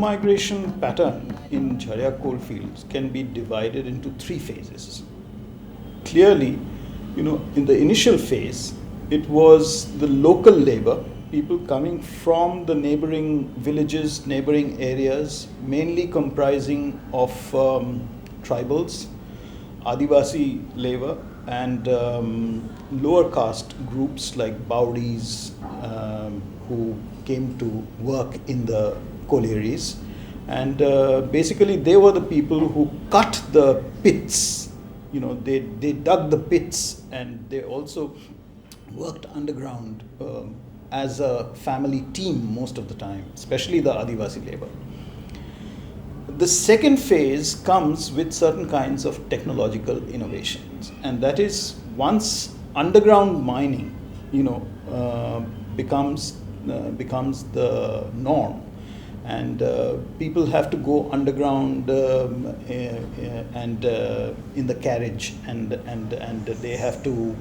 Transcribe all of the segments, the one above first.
Migration pattern in Jharia coalfields can be divided into three phases. Clearly, in the initial phase, it was the local labor, people coming from the neighboring villages, neighboring areas, mainly comprising of tribals, Adivasi labor, and lower caste groups like Baudis who came to work in the collieries, and basically they were the people who cut the pits. They dug the pits, and they also worked underground as a family team most of the time, especially the Adivasi labor. The second phase comes with certain kinds of technological innovations, and that is once underground mining becomes the norm, and people have to go underground and in the carriage, and they have to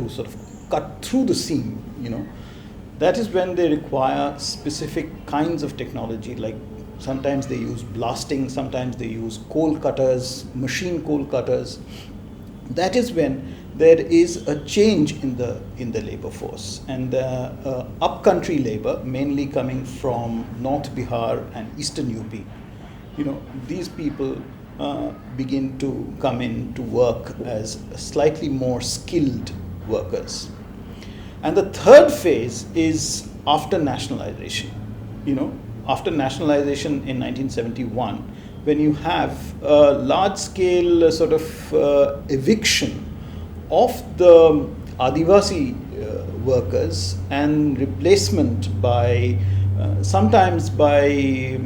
sort of cut through the seam. That is when they require specific kinds of technology, like sometimes they use blasting, sometimes they use coal cutters, machine coal cutters. That is when there is a change in the labor force, and upcountry labor, mainly coming from North Bihar and Eastern UP, these people begin to come in to work as slightly more skilled workers. And the third phase is after nationalization. After nationalization in 1971, when you have a large-scale sort of eviction of the Adivasi workers and replacement by sometimes by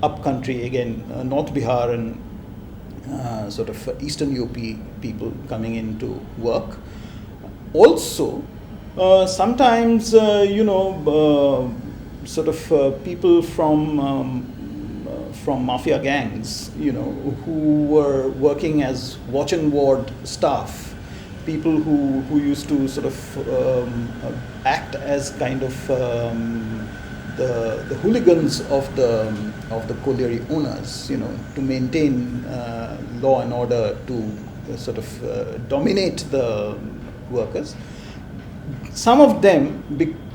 upcountry, again North Bihar and sort of Eastern UP people coming in to work. Also, sometimes sort of people from mafia gangs, who were working as watch and ward staff, people who used to sort of act as kind of the hooligans of the colliery owners, to maintain law and order, to sort of dominate the workers. Some of them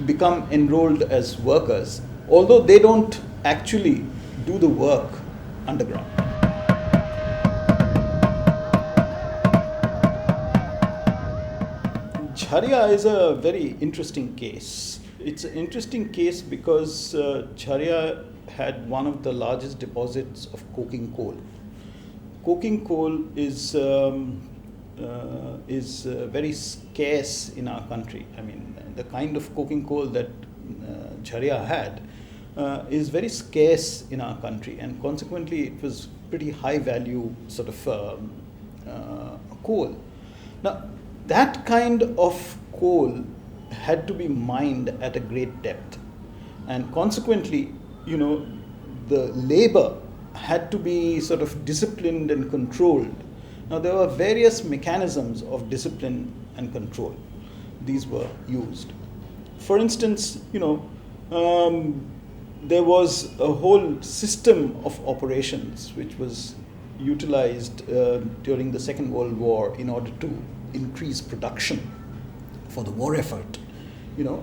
become enrolled as workers, although they don't actually do the work underground. Jharia is a very interesting case. It's an interesting case because Jharia had one of the largest deposits of coking coal. Coking coal is very scarce in our country. I mean, the kind of coking coal that Jharia had is very scarce in our country, and consequently it was pretty high value sort of coal. Now, that kind of coal had to be mined at a great depth, and consequently, the labor had to be sort of disciplined and controlled. Now, there were various mechanisms of discipline and control. These were used. For instance, there was a whole system of operations which was utilized during the Second World War in order to increase production for the war effort.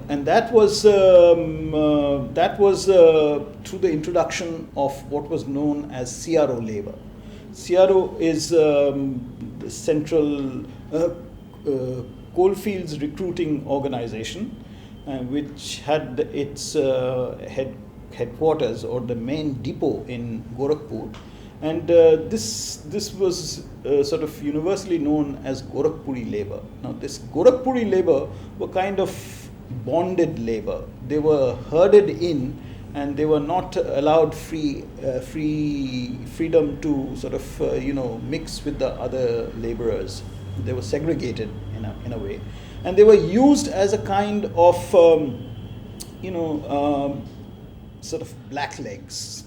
And that was through the introduction of what was known as CRO labor. CRO is the Central Coalfields Recruiting Organization, which had its headquarters or the main depot in Gorakhpuri, And this was sort of universally known as Gorakhpuri labor. Now, this Gorakhpuri labor were kind of bonded labor. They were herded in, and they were not allowed freedom to sort of mix with the other laborers. They were segregated in a way, and they were used as a kind of sort of blacklegs.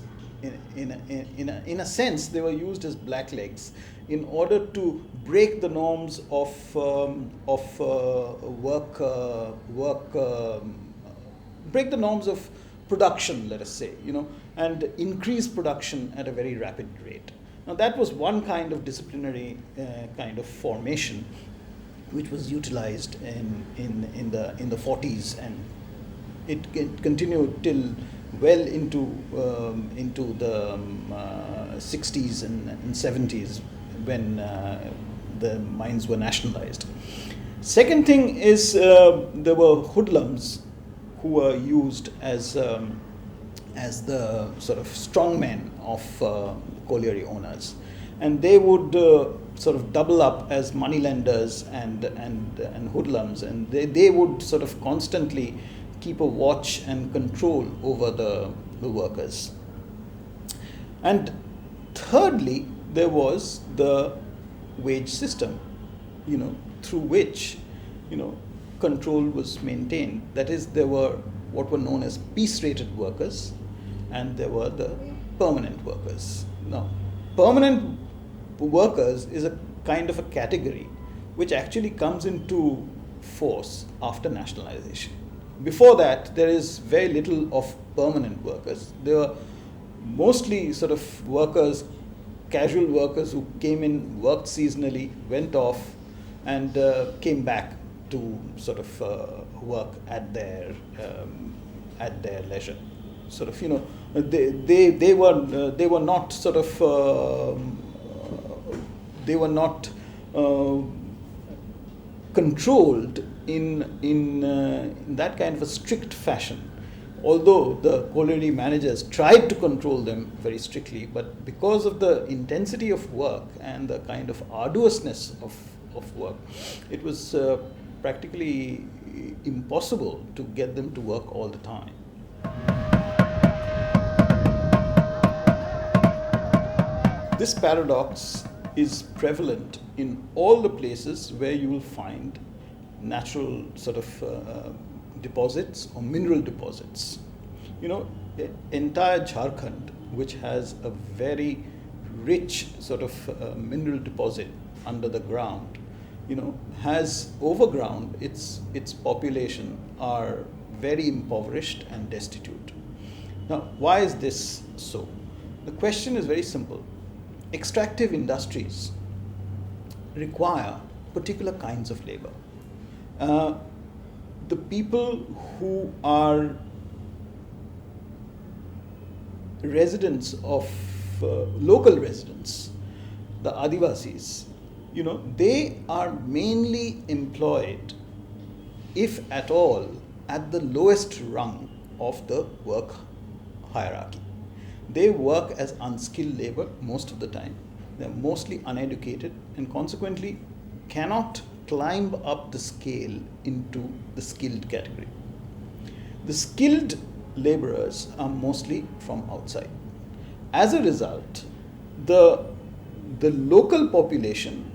In a sense, they were used as blacklegs in order to break the norms of break the norms of production, let us say, and increase production at a very rapid rate. Now, that was one kind of disciplinary kind of formation, which was utilized in the 40s, and it continued till well into the 60s and 70s, when the mines were nationalized. Second thing is there were hoodlums who were used as the sort of strongmen of colliery owners, and they would sort of double up as moneylenders and hoodlums, and they would sort of constantly keep a watch and control over the workers. And thirdly, there was the wage system, through which, control was maintained. That is, there were what were known as piece-rated workers, and there were the permanent workers. Now, permanent workers is a kind of a category which actually comes into force after nationalization. Before that, there is very little of permanent workers. There were mostly sort of workers, casual workers who came in, worked seasonally, went off, and came back to sort of work at their leisure. Sort of, they were not sort of they were not controlled in that kind of a strict fashion. Although the colliery managers tried to control them very strictly, but because of the intensity of work and the kind of arduousness of work, it was practically impossible to get them to work all the time. This paradox is prevalent in all the places where you will find natural sort of deposits or mineral deposits. Entire Jharkhand, which has a very rich sort of mineral deposit under the ground, has overground. Its population are very impoverished and destitute. Now, why is this so? The question is very simple. Extractive industries require particular kinds of labor. The people who are residents of local residents, the Adivasis, they are mainly employed, if at all, at the lowest rung of the work hierarchy. They work as unskilled labor most of the time. They're mostly uneducated and consequently cannot climb up the scale into the skilled category. The skilled laborers are mostly from outside. As a result, the local population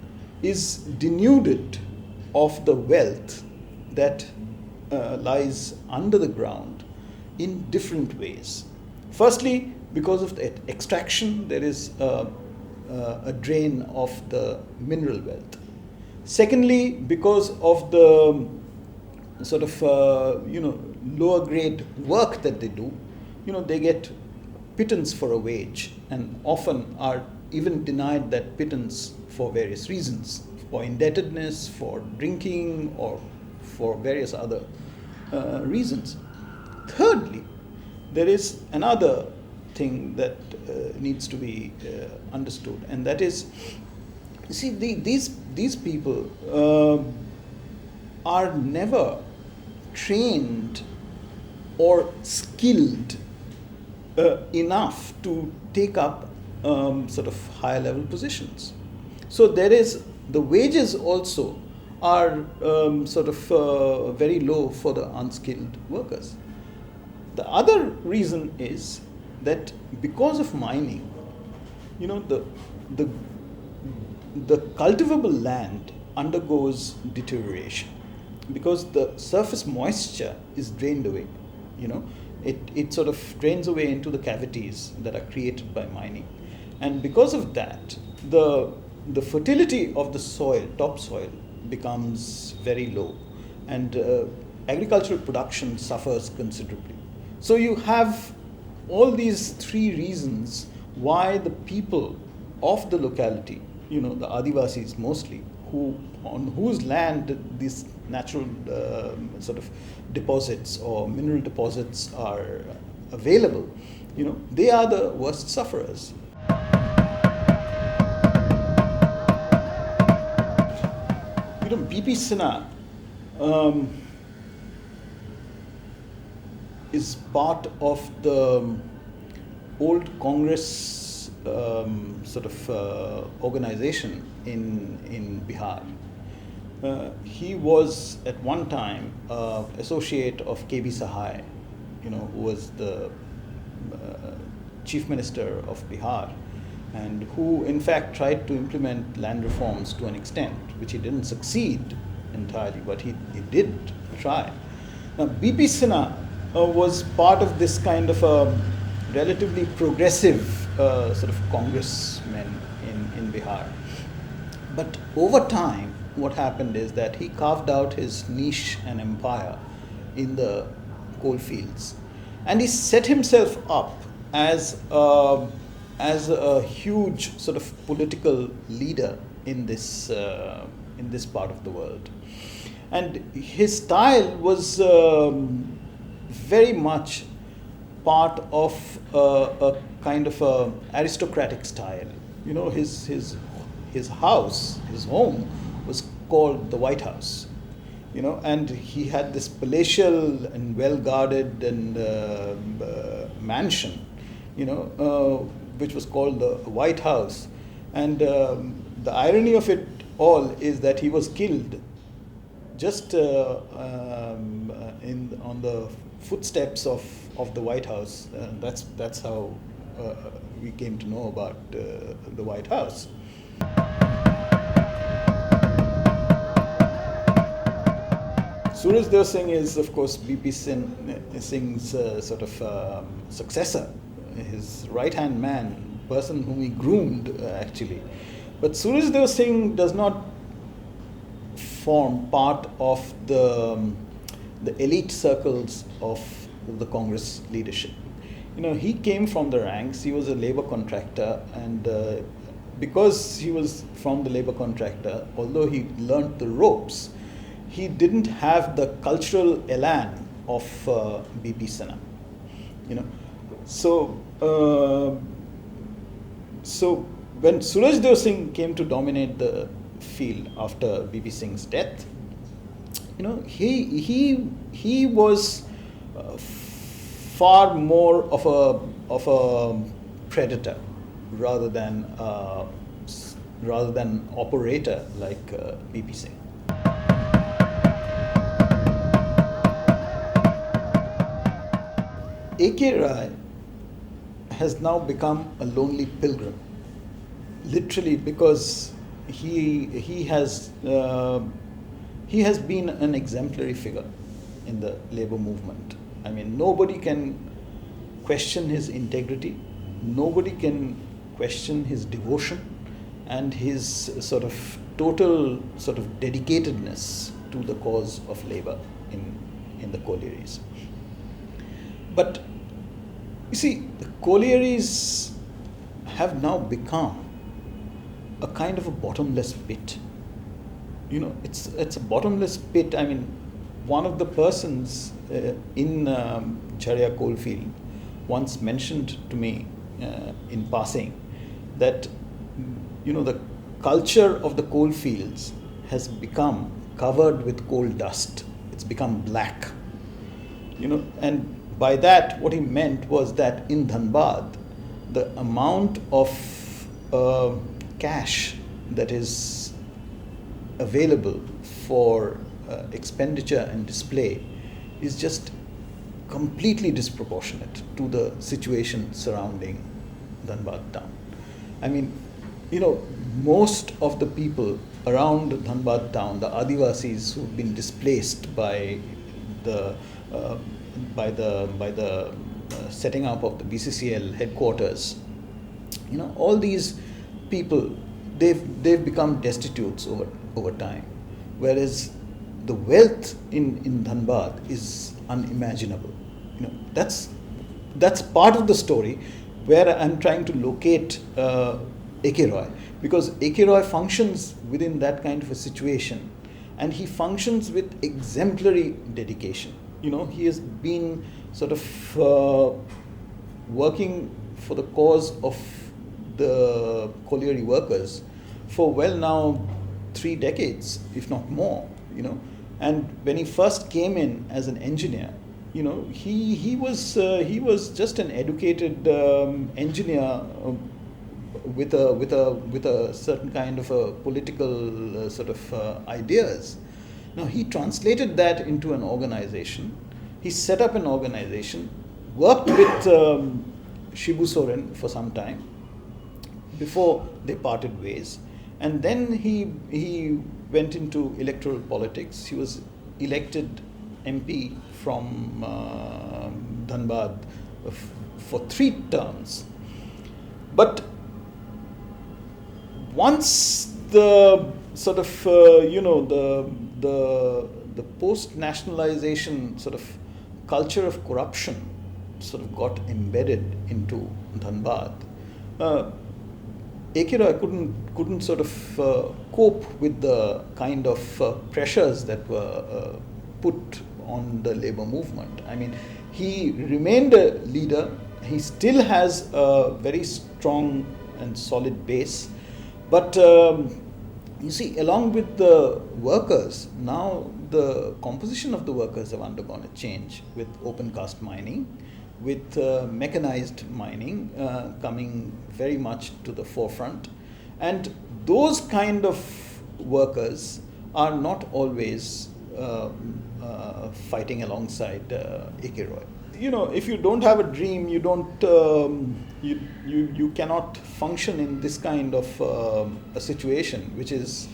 is denuded of the wealth that lies under the ground in different ways. Firstly, because of the extraction, there is a drain of the mineral wealth. Secondly, because of the sort of lower grade work that they do, they get pittance for a wage, and often are even denied that pittance for various reasons, for indebtedness, for drinking, or for various other reasons. Thirdly, there is another thing that needs to be understood, and that is, you see, these people are never trained or skilled enough to take up sort of higher level positions. So there is, the wages also are sort of very low for the unskilled workers. The other reason is that because of mining, the cultivable land undergoes deterioration because the surface moisture is drained away. It sort of drains away into the cavities that are created by mining, and because of that, the fertility of the soil, topsoil, becomes very low, and agricultural production suffers considerably. So you have all these three reasons why the people of the locality, the Adivasis mostly, on whose land these natural sort of deposits or mineral deposits are available, they are the worst sufferers. B.P. Sinha is part of the old Congress sort of organization in Bihar. He was at one time associate of K.B. Sahai, who was the chief minister of Bihar, and who in fact tried to implement land reforms to an extent, which he didn't succeed entirely, but he did try. Now, B.P. Sinha was part of this kind of a relatively progressive sort of congressmen in Bihar. But over time, what happened is that he carved out his niche and empire in the coal fields, and he set himself up as a huge sort of political leader in this part of the world. And his style was very much part of a kind of a aristocratic style. His house, his home, was called the White House. And he had this palatial and well-guarded and mansion, which was called the White House. And the irony of it all is that he was killed just on the footsteps of the White House. That's how we came to know about the White House. Suraj Dev Singh is, of course, B.P. Singh's sort of successor, his right-hand man, person whom he groomed, actually. But Suraj Dev Singh does not form part of the elite circles of the Congress leadership. He came from the ranks. He was a labor contractor, and because he was from the labor contractor, although he learnt the ropes, he didn't have the cultural elan of B.P. Sinha. So when Suraj Dev Singh came to dominate the field after B.P. Singh's death, he was far more of a predator rather than operator like B.P. Singh. A.K. Rai has now become a lonely pilgrim, literally, because he has been an exemplary figure in the labor movement. I mean, nobody can question his integrity, nobody can question his devotion and his sort of total sort of dedicatedness to the cause of labor in the collieries. But you see, the collieries have now become a kind of a bottomless pit. It's a bottomless pit. I mean, one of the persons in Jharia coalfield once mentioned to me in passing that the culture of the coalfields has become covered with coal dust. It's become black. And by that, what he meant was that in Dhanbad, the amount of cash that is available for expenditure and display is just completely disproportionate to the situation surrounding Dhanbad town. I mean, most of the people around Dhanbad town, the Adivasis who've been displaced by the setting up of the BCCL headquarters, all these people, they've become destitutes over time, whereas the wealth in Dhanbad is unimaginable. That's part of the story where I'm trying to locate A.K. Roy, because A.K. Roy functions within that kind of a situation, and he functions with exemplary dedication. He has been sort of working for the cause of the colliery workers for now 3 decades, if not more. And when he first came in as an engineer, he was just an educated engineer with a certain kind of a political sort of ideas. Now he translated that into an organization. He set up an organization, worked with Shibu Soren for some time before they parted ways, and then he went into electoral politics. He was elected MP from Dhanbad for 3 terms. But once the sort of the post-nationalization sort of culture of corruption sort of got embedded into Dhanbad, A.K. Roy couldn't sort of cope with the kind of pressures that were put on the labor movement. I mean, he remained a leader. He still has a very strong and solid base. But you see, along with the workers, now the composition of the workers have undergone a change with open cast mining, with mechanized mining coming very much to the forefront. And those kind of workers are not always fighting alongside A.K. Roy. If you don't have a dream, you don't you cannot function in this kind of a situation, which is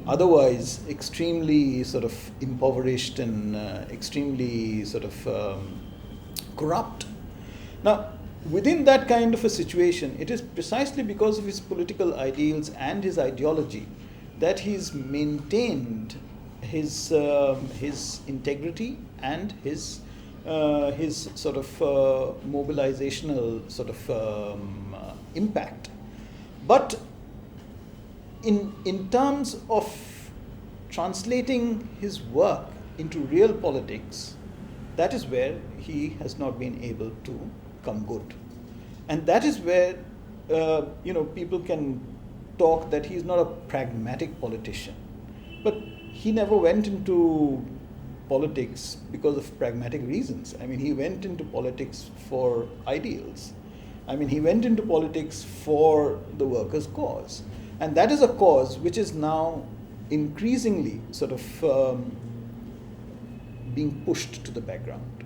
otherwise extremely sort of impoverished and extremely sort of corrupt. Now, within that kind of a situation, it is precisely because of his political ideals and his ideology that he's maintained his integrity and his sort of mobilizational sort of impact. But in terms of translating his work into real politics, that is where he has not been able to come good. And that is where people can talk that he's not a pragmatic politician. But he never went into politics because of pragmatic reasons. I mean, he went into politics for ideals. I mean, he went into politics for the workers' cause. And that is a cause which is now increasingly sort of being pushed to the background.